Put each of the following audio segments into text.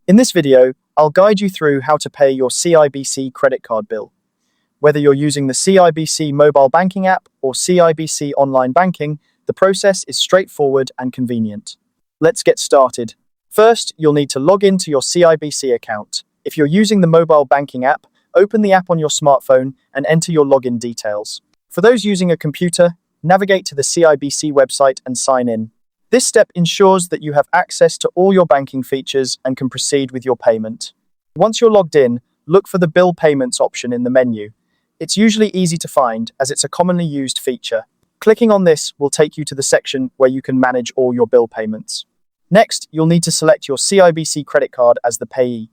In this video, I'll guide you through how to pay your CIBC credit card bill. Whether you're using the CIBC mobile banking app or CIBC online banking, the process is straightforward and convenient. Let's get started. First, you'll need to log into your CIBC account. If you're using the mobile banking app, open the app on your smartphone and enter your login details. For those using a computer, navigate to the CIBC website and sign in. This step ensures that you have access to all your banking features and can proceed with your payment. Once you're logged in, look for the Bill Payments option in the menu. It's usually easy to find as it's a commonly used feature. Clicking on this will take you to the section where you can manage all your bill payments. Next, you'll need to select your CIBC credit card as the payee.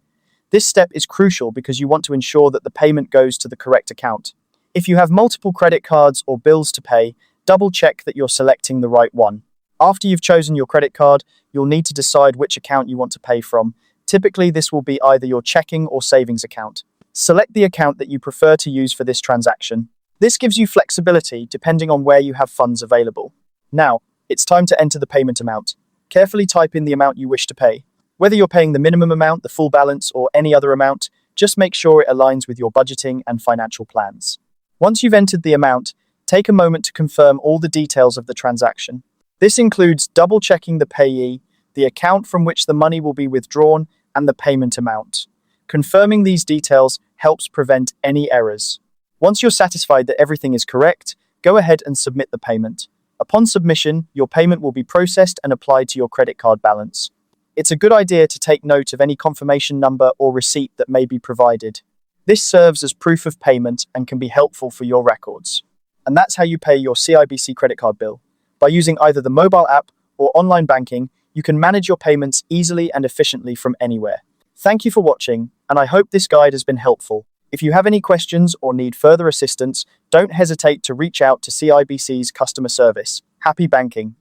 This step is crucial because you want to ensure that the payment goes to the correct account. If you have multiple credit cards or bills to pay, double-check that you're selecting the right one. After you've chosen your credit card, you'll need to decide which account you want to pay from. Typically, this will be either your checking or savings account. Select the account that you prefer to use for this transaction. This gives you flexibility depending on where you have funds available. Now, it's time to enter the payment amount. Carefully type in the amount you wish to pay. Whether you're paying the minimum amount, the full balance, or any other amount, just make sure it aligns with your budgeting and financial plans. Once you've entered the amount, take a moment to confirm all the details of the transaction. This includes double-checking the payee, the account from which the money will be withdrawn, and the payment amount. Confirming these details helps prevent any errors. Once you're satisfied that everything is correct, go ahead and submit the payment. Upon submission, your payment will be processed and applied to your credit card balance. It's a good idea to take note of any confirmation number or receipt that may be provided. This serves as proof of payment and can be helpful for your records. And that's how you pay your CIBC credit card bill. By using either the mobile app or online banking, you can manage your payments easily and efficiently from anywhere. Thank you for watching, and I hope this guide has been helpful. If you have any questions or need further assistance, don't hesitate to reach out to CIBC's customer service. Happy banking!